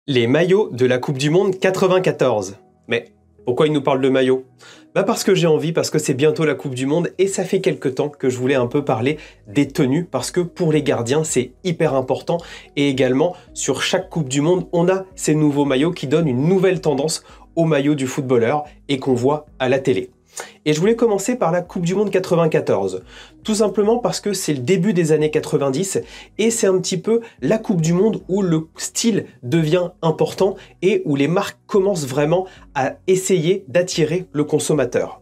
Les maillots de la Coupe du Monde 94. Mais pourquoi il nous parle de maillots? Parce que j'ai envie, parce que c'est bientôt la Coupe du Monde et ça fait quelques temps que je voulais un peu parler des tenues parce que pour les gardiens c'est hyper important et également sur chaque Coupe du Monde on a ces nouveaux maillots qui donnent une nouvelle tendance aux maillots du footballeur et qu'on voit à la télé. Et je voulais commencer par la Coupe du Monde 94, tout simplement parce que c'est le début des années 90 et c'est un petit peu la Coupe du Monde où le style devient important et où les marques commencent vraiment à essayer d'attirer le consommateur.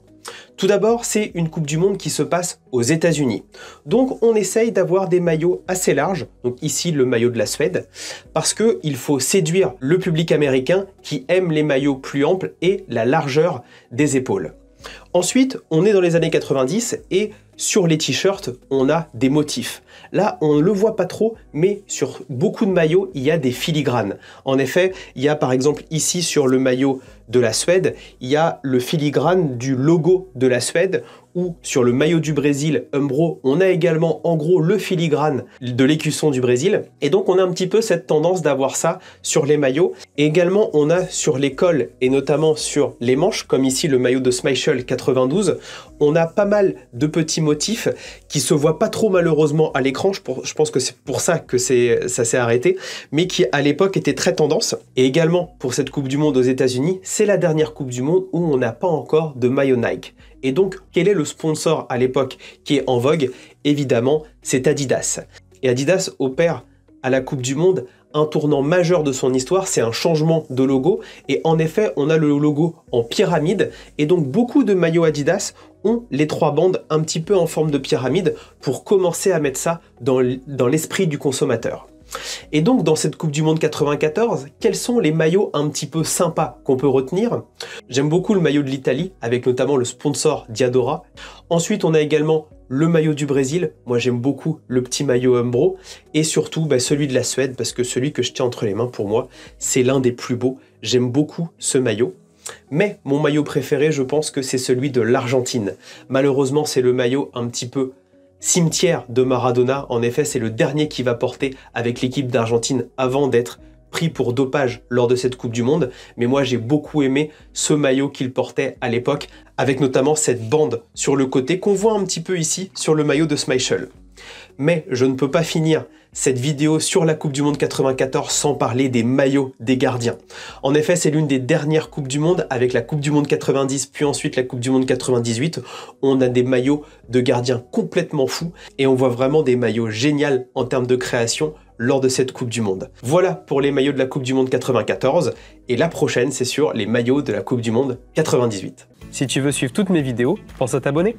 Tout d'abord, c'est une Coupe du Monde qui se passe aux États-Unis. Donc on essaye d'avoir des maillots assez larges, donc ici le maillot de la Suède, parce qu'il faut séduire le public américain qui aime les maillots plus amples et la largeur des épaules. Ensuite, on est dans les années 90 et sur les t-shirts, on a des motifs. Là, on ne le voit pas trop, mais sur beaucoup de maillots, il y a des filigranes. En effet, il y a par exemple ici sur le maillot de la Suède, il y a le filigrane du logo de la Suède, ou sur le maillot du Brésil, Umbro, on a également en gros le filigrane de l'écusson du Brésil. Et donc on a un petit peu cette tendance d'avoir ça sur les maillots. Et également on a sur les cols et notamment sur les manches, comme ici le maillot de Schmeichel 92, on a pas mal de petits motifs qui se voient pas trop malheureusement à l'écran. Je pense que c'est pour ça que ça s'est arrêté, mais qui à l'époque était très tendance. Et également pour cette Coupe du Monde aux États-Unis, c'est la dernière Coupe du Monde où on n'a pas encore de maillot Nike. Et donc, quel est le sponsor à l'époque qui est en vogue? Évidemment, c'est Adidas. Et Adidas opère à la Coupe du Monde un tournant majeur de son histoire, c'est un changement de logo. Et en effet, on a le logo en pyramide. Et donc, beaucoup de maillots Adidas ont les trois bandes un petit peu en forme de pyramide pour commencer à mettre ça dans l'esprit du consommateur. Et donc dans cette Coupe du Monde 94, quels sont les maillots un petit peu sympas qu'on peut retenir? J'aime beaucoup le maillot de l'Italie, avec notamment le sponsor Diadora. Ensuite, on a également le maillot du Brésil. Moi, j'aime beaucoup le petit maillot Umbro. Et surtout, celui de la Suède, parce que celui que je tiens entre les mains, pour moi, c'est l'un des plus beaux. J'aime beaucoup ce maillot. Mais mon maillot préféré, je pense que c'est celui de l'Argentine. Malheureusement, c'est le maillot un petit peu cimetière de Maradona. En effet, c'est le dernier qu'il va porter avec l'équipe d'Argentine avant d'être pris pour dopage lors de cette Coupe du Monde. Mais moi, j'ai beaucoup aimé ce maillot qu'il portait à l'époque, avec notamment cette bande sur le côté qu'on voit un petit peu ici sur le maillot de Schmeichel. Mais je ne peux pas finir cette vidéo sur la Coupe du Monde 94 sans parler des maillots des gardiens. En effet, c'est l'une des dernières Coupes du Monde avec la Coupe du Monde 90 puis ensuite la Coupe du Monde 98. On a des maillots de gardiens complètement fous et on voit vraiment des maillots géniaux en termes de création lors de cette Coupe du Monde. Voilà pour les maillots de la Coupe du Monde 94 et la prochaine c'est sur les maillots de la Coupe du Monde 98. Si tu veux suivre toutes mes vidéos, pense à t'abonner.